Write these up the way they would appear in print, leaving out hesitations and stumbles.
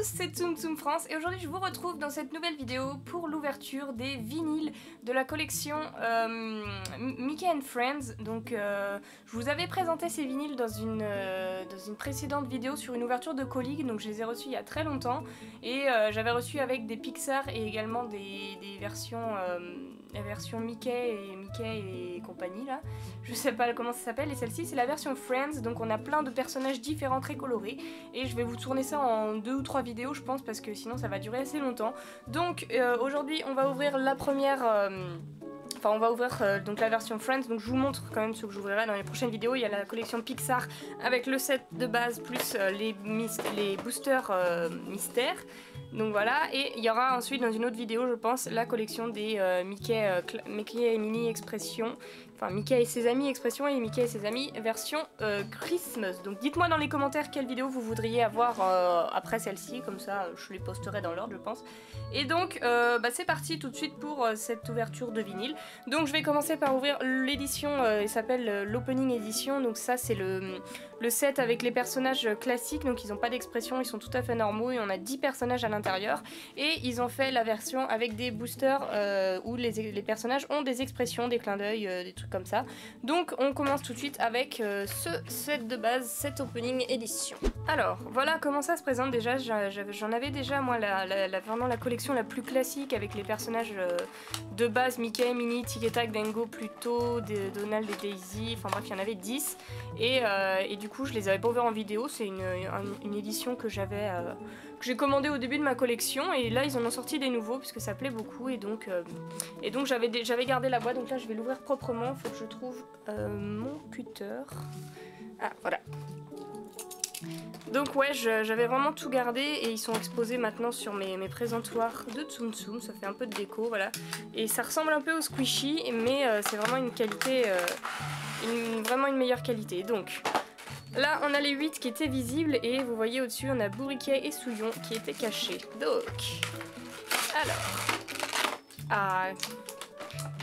tous, c'est Tsum Tsum France et aujourd'hui je vous retrouve dans cette nouvelle vidéo pour l'ouverture des vinyles de la collection Mickey and Friends. Donc je vous avais présenté ces vinyles dans une précédente vidéo sur une ouverture de colis, donc je les ai reçus il y a très longtemps et j'avais reçu avec des Pixar et également des versions la version Mickey et compagnie là, je sais pas comment ça s'appelle, et celle-ci c'est la version Friends, donc on a plein de personnages différents très colorés et je vais vous tourner ça en 2 ou 3 vidéos je pense parce que sinon ça va durer assez longtemps. Donc aujourd'hui on va ouvrir la première enfin on va ouvrir donc la version Friends, donc je vous montre quand même ce que j'ouvrirai dans les prochaines vidéos. Il y a la collection Pixar avec le set de base plus les boosters mystères. Donc voilà, et il y aura ensuite dans une autre vidéo je pense la collection des Mickey et Minnie Expression, enfin Mickey et ses amis Expression et Mickey et ses amis version Christmas. Donc dites-moi dans les commentaires quelle vidéo vous voudriez avoir après celle-ci, comme ça je les posterai dans l'ordre je pense. Et donc c'est parti tout de suite pour cette ouverture de vinyle. Donc je vais commencer par ouvrir l'édition, il s'appelle l'Opening Edition, donc ça c'est le set avec les personnages classiques, donc ils n'ont pas d'expression, ils sont tout à fait normaux et on a 10 personnages à l'intérieur. Et ils ont fait la version avec des boosters où les personnages ont des expressions, des clins d'œil, des trucs comme ça. Donc on commence tout de suite avec ce set de base, cette Opening Edition. Alors voilà comment ça se présente déjà, j'en avais déjà moi vraiment la collection la plus classique avec les personnages de base, Mickey, Minnie, Tic et Tac, Dingo, Pluto, Donald et Daisy, enfin bref il y en avait 10 et du coup je les avais pas ouverts en vidéo, c'est une édition que j'ai commandée au début de ma collection et là ils en ont sorti des nouveaux puisque ça plaît beaucoup et donc j'avais gardé la boîte, donc là je vais l'ouvrir proprement, faut que je trouve mon cutter. Ah voilà. Donc ouais, j'avais vraiment tout gardé et ils sont exposés maintenant sur mes présentoirs de Tsum Tsum, ça fait un peu de déco, voilà. Et ça ressemble un peu au squishy, mais c'est vraiment une qualité, vraiment une meilleure qualité. Donc là on a les 8 qui étaient visibles et vous voyez au-dessus on a Bourriquet et Souillon qui étaient cachés. Donc, alors, ah,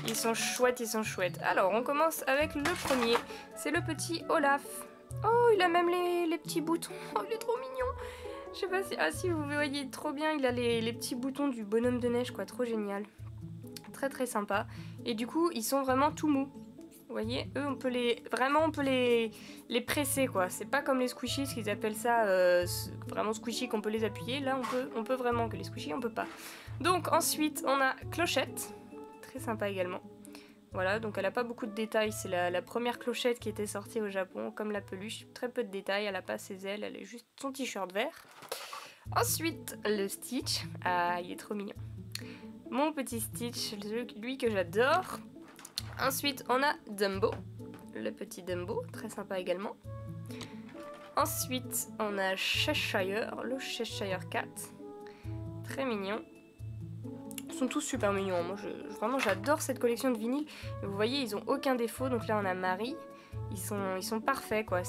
ils sont chouettes, ils sont chouettes. Alors on commence avec le premier, c'est le petit Olaf. Oh, il a même les petits boutons. Oh, il est trop mignon. Je sais pas si... Ah si, vous voyez trop bien, il a les petits boutons du bonhomme de neige, quoi. Trop génial. Très très sympa. Et du coup, ils sont vraiment tout mous. Vous voyez, eux, on peut les presser, quoi. C'est pas comme les squishies, ce qu'ils appellent ça vraiment squishy, qu'on peut les appuyer. Là, on peut vraiment, que les squishies, on peut pas. Donc ensuite, on a Clochette. Très sympa également. Voilà, donc elle a pas beaucoup de détails, c'est la première Clochette qui était sortie au Japon, comme la peluche, très peu de détails, elle a pas ses ailes, elle est juste son t-shirt vert. Ensuite, le Stitch, ah il est trop mignon. Mon petit Stitch, lui que j'adore. Ensuite, on a Dumbo, le petit Dumbo, très sympa également. Ensuite, on a Cheshire, le Cheshire Cat, très mignon. Ils sont tous super mignons, moi vraiment j'adore cette collection de vinyles. Vous voyez ils ont aucun défaut, donc là on a Marie, ils sont parfaits quoi,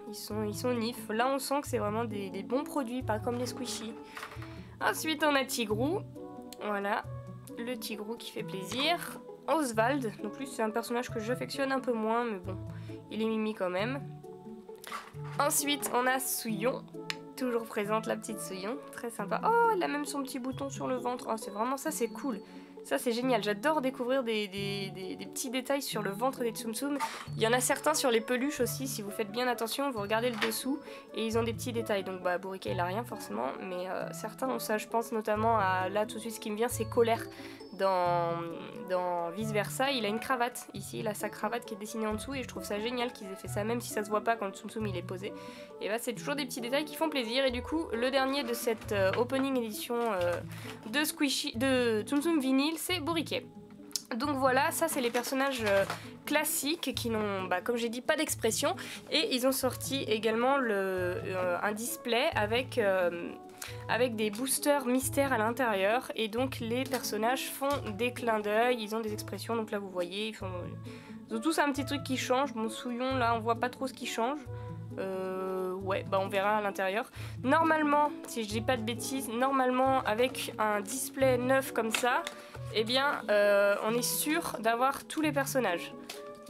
ils sont nifs. Là on sent que c'est vraiment des bons produits, pas comme les squishies. Ensuite on a Tigrou, voilà, le Tigrou qui fait plaisir. Oswald, donc lui c'est un personnage que j'affectionne un peu moins, mais bon, il est mimi quand même. Ensuite on a Souillon. Toujours présente la petite Souillon, très sympa. Oh, elle a même son petit bouton sur le ventre. Oh, c'est vraiment ça, c'est cool. Ça, c'est génial. J'adore découvrir des petits détails sur le ventre des Tsum Tsum. Il y en a certains sur les peluches aussi. Si vous faites bien attention, vous regardez le dessous et ils ont des petits détails. Donc, bah, Bourriquet, il a rien forcément, mais certains ont ça. Je pense notamment à là tout de suite, ce qui me vient, c'est Colère. Dans Vice Versa, il a une cravate. Ici, il a sa cravate qui est dessinée en dessous et je trouve ça génial qu'ils aient fait ça, même si ça se voit pas quand le Tsum Tsum il est posé. Et bah, c'est toujours des petits détails qui font plaisir. Et du coup, le dernier de cette opening édition de Tsum Tsum Vinyl, c'est Bourriquet. Donc voilà, ça c'est les personnages classiques qui n'ont, bah, comme j'ai dit, pas d'expression. Et ils ont sorti également un display avec des boosters mystères à l'intérieur. Et donc les personnages font des clins d'œil, ils ont des expressions. Donc là vous voyez, ils ont tous un petit truc qui change. Mon Souillon là, on voit pas trop ce qui change. Ouais, bah on verra à l'intérieur. Normalement, si je dis pas de bêtises, normalement avec un display neuf comme ça, eh bien on est sûr d'avoir tous les personnages.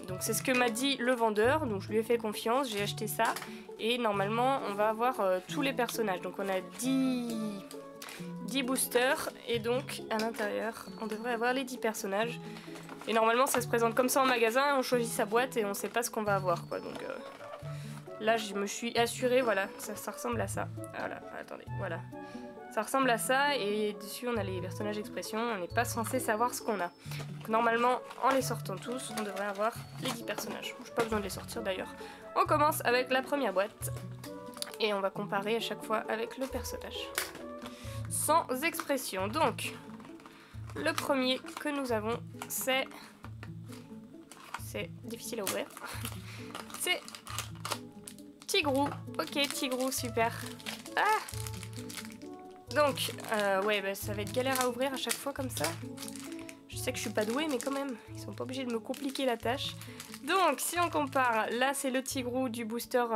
Donc c'est ce que m'a dit le vendeur, donc je lui ai fait confiance, j'ai acheté ça. Et normalement on va avoir tous les personnages. Donc on a 10 boosters et donc à l'intérieur on devrait avoir les 10 personnages. Et normalement ça se présente comme ça en magasin, on choisit sa boîte et on sait pas ce qu'on va avoir quoi. Donc là je me suis assurée, voilà, ça ressemble à ça. Voilà, attendez, voilà. Ça ressemble à ça et dessus on a les personnages expression, on n'est pas censé savoir ce qu'on a. Donc normalement en les sortant tous on devrait avoir les 10 personnages. J'ai pas besoin de les sortir d'ailleurs. On commence avec la première boîte et on va comparer à chaque fois avec le personnage. Sans expression. Donc le premier que nous avons c'est difficile à ouvrir. C'est Tigrou. Ok Tigrou, super. Ah! Donc, ouais, bah, ça va être galère à ouvrir à chaque fois comme ça. Je sais que je suis pas douée, mais quand même, ils sont pas obligés de me compliquer la tâche. Donc, si on compare, là c'est le Tigrou du booster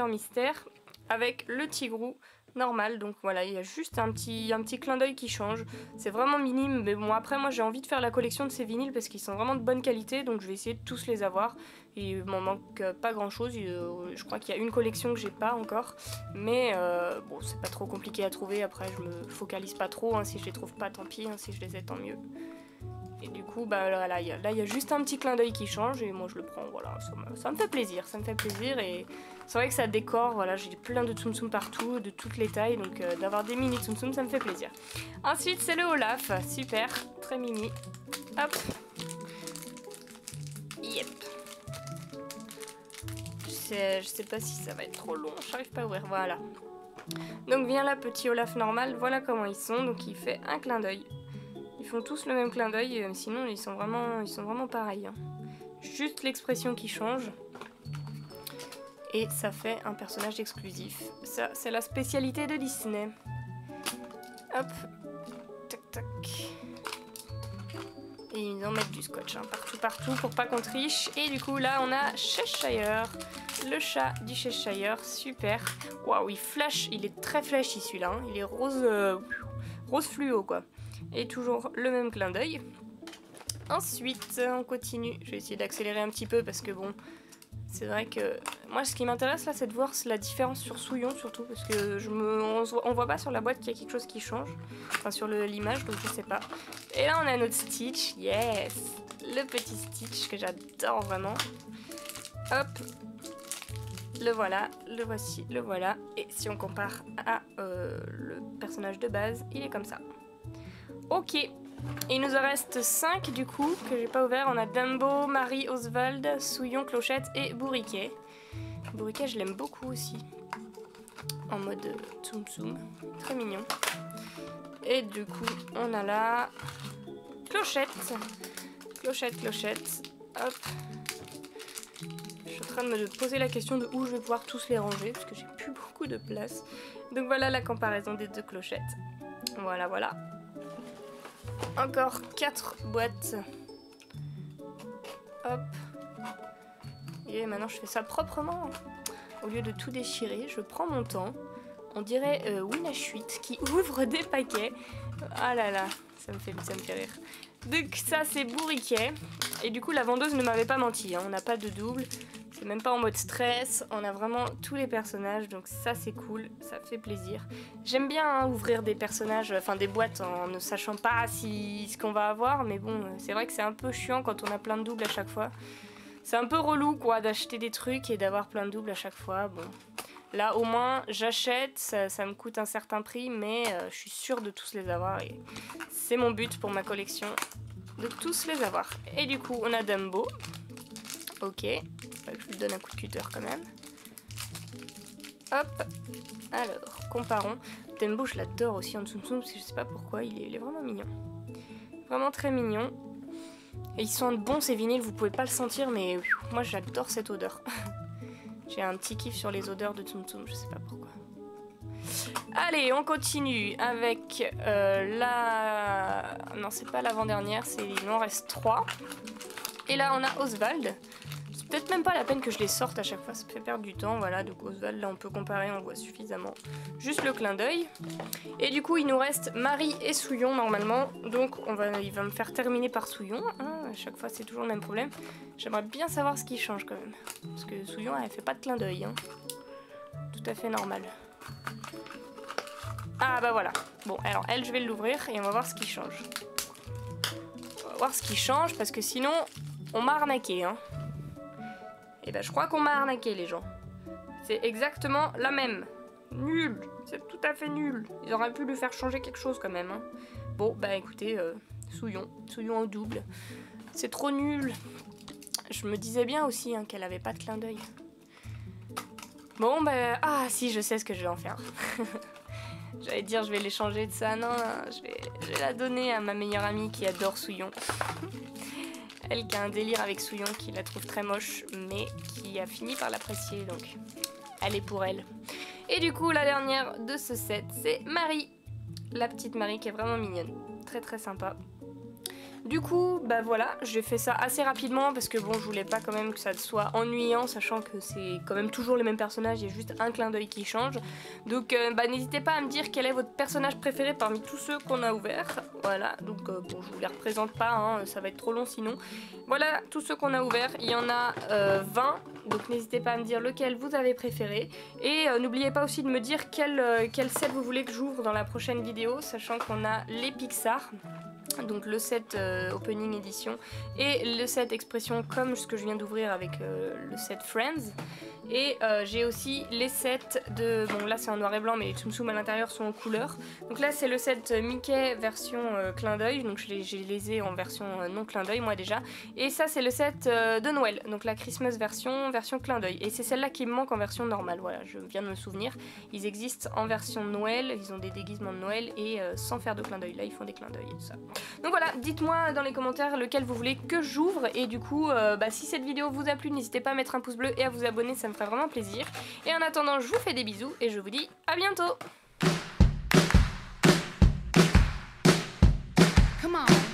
mystère avec le Tigrou normal. Donc voilà, il y a juste un petit clin d'œil qui change. C'est vraiment minime, mais bon, après moi j'ai envie de faire la collection de ces vinyles parce qu'ils sont vraiment de bonne qualité, donc je vais essayer de tous les avoir. Il m'en manque pas grand chose, je crois qu'il y a une collection que j'ai pas encore, mais bon, c'est pas trop compliqué à trouver. Après je me focalise pas trop, hein. Si je les trouve pas tant pis, hein. Si je les ai tant mieux. Et du coup bah là il y a juste un petit clin d'œil qui change et moi je le prends, voilà, ça me fait plaisir, et c'est vrai que ça décore, voilà, j'ai plein de Tsum Tsum partout, de toutes les tailles, donc d'avoir des mini Tsum Tsum ça me fait plaisir. Ensuite c'est le Olaf, super, très mini, hop, yep. Je sais pas si ça va être trop long, j'arrive pas à ouvrir, voilà. Donc vient là petit Olaf normal, voilà comment ils sont, donc il fait un clin d'œil. Ils font tous le même clin d'œil, sinon ils sont vraiment pareils. Hein. Juste l'expression qui change. Et ça fait un personnage exclusif. Ça, c'est la spécialité de Disney. Hop. Tac, tac. Et ils en mettent du scotch, hein, partout, pour pas qu'on triche. Et du coup, là, on a Cheshire. Le chat du Cheshire, super. Waouh, il flash, il est très flashy celui-là. Hein. Il est rose, rose fluo, quoi. Et toujours le même clin d'œil. Ensuite, on continue. Je vais essayer d'accélérer un petit peu parce que bon, c'est vrai que moi, ce qui m'intéresse là, c'est de voir la différence sur Souillon surtout parce que on voit pas sur la boîte qu'il y a quelque chose qui change, enfin sur l'image, donc je sais pas. Et là, on a notre Stitch, yes, le petit Stitch que j'adore vraiment. Hop, le voilà, le voici, le voilà. Et si on compare à le personnage de base, il est comme ça. Ok, et il nous en reste 5 du coup, que j'ai pas ouvert. On a Dumbo, Marie, Oswald, Souillon, Clochette et Bourriquet. Bourriquet, je l'aime beaucoup aussi. En mode Tsum Tsum, très mignon. Et du coup, on a là Clochette. Clochette, Clochette. Hop. Je suis en train de me poser la question de où je vais pouvoir tous les ranger, parce que j'ai plus beaucoup de place. Donc voilà la comparaison des deux clochettes. Voilà, voilà. Encore 4 boîtes. Hop. Et maintenant je fais ça proprement. Au lieu de tout déchirer, je prends mon temps. On dirait Wina Chuit qui ouvre des paquets. Ah là là, ça me fait rire. Donc ça c'est Bourriquet. Et du coup la vendeuse ne m'avait pas menti, hein. On n'a pas de double. C'est même pas en mode stress, on a vraiment tous les personnages, donc ça c'est cool, ça fait plaisir. J'aime bien hein, ouvrir des personnages, enfin des boîtes en ne sachant pas ce qu'on va avoir, mais bon, c'est vrai que c'est un peu chiant quand on a plein de doubles à chaque fois. C'est un peu relou quoi d'acheter des trucs et d'avoir plein de doubles à chaque fois, bon. Là au moins j'achète, ça me coûte un certain prix, mais je suis sûre de tous les avoir et c'est mon but pour ma collection, de tous les avoir. Et du coup on a Dumbo, ok. Je lui donne un coup de cutter quand même. Hop. Alors, comparons. Dumbo, je l'adore aussi en Tsum Tsum parce que je sais pas pourquoi, il est vraiment mignon. Vraiment très mignon. Et ils sentent bon ces vinyles, vous pouvez pas le sentir, mais moi j'adore cette odeur. J'ai un petit kiff sur les odeurs de Tsum Tsum, je sais pas pourquoi. Allez, on continue avec la... Non, c'est pas l'avant-dernière, il en reste 3. Et là, on a Oswald. peut-être même pas la peine que je les sorte à chaque fois, ça me fait perdre du temps. Voilà, donc Oswald, là on peut comparer, on voit suffisamment juste le clin d'œil. Et du coup il nous reste Marie et Souillon normalement, donc il va me faire terminer par Souillon, hein. À chaque fois c'est toujours le même problème. J'aimerais bien savoir ce qui change quand même, parce que Souillon elle fait pas de clin d'œil, hein. Tout à fait normal. Ah bah voilà, bon alors elle je vais l'ouvrir et on va voir ce qui change. On va voir ce qui change parce que sinon on m'a arnaqué, hein. Et bah je crois qu'on m'a arnaqué les gens. C'est exactement la même. Nul, c'est tout à fait nul. Ils auraient pu lui faire changer quelque chose quand même, hein. Bon bah écoutez, Souillon au double. C'est trop nul. Je me disais bien aussi, hein, qu'elle avait pas de clin d'œil. Bon bah... Ah si, je sais ce que je vais en faire. J'allais dire je vais l'échanger de ça. Non, je vais la donner à ma meilleure amie qui adore Souillon. Elle qui a un délire avec Souillon, qui la trouve très moche, mais qui a fini par l'apprécier, donc elle est pour elle. Et du coup, la dernière de ce set, c'est Marie. La petite Marie qui est vraiment mignonne. Très très sympa. Du coup, bah voilà, j'ai fait ça assez rapidement parce que bon, je voulais pas quand même que ça soit ennuyant, sachant que c'est quand même toujours les mêmes personnages, il y a juste un clin d'œil qui change. Donc bah n'hésitez pas à me dire quel est votre personnage préféré parmi tous ceux qu'on a ouverts. Voilà, donc bon, je vous les représente pas, hein, ça va être trop long sinon. Voilà, tous ceux qu'on a ouverts, il y en a 20, donc n'hésitez pas à me dire lequel vous avez préféré. Et n'oubliez pas aussi de me dire quel set vous voulez que j'ouvre dans la prochaine vidéo, sachant qu'on a les Pixar. Donc le set Opening Edition et le set Expression comme ce que je viens d'ouvrir avec le set Friends. Et j'ai aussi les sets de... Bon là c'est en noir et blanc mais les Tsum Tsum à l'intérieur sont en couleur. Donc là c'est le set Mickey version clin d'œil. Donc je les ai en version non clin d'œil moi déjà. Et ça c'est le set de Noël. Donc la Christmas version clin d'œil. Et c'est celle-là qui me manque en version normale. Voilà, je viens de me souvenir. Ils existent en version Noël. Ils ont des déguisements de Noël et sans faire de clin d'œil. Là ils font des clins d'œil et tout ça. Donc voilà, dites-moi dans les commentaires lequel vous voulez que j'ouvre. Et du coup, bah, si cette vidéo vous a plu, n'hésitez pas à mettre un pouce bleu et à vous abonner, ça me ferait vraiment plaisir. Et en attendant, je vous fais des bisous et je vous dis à bientôt. Come on.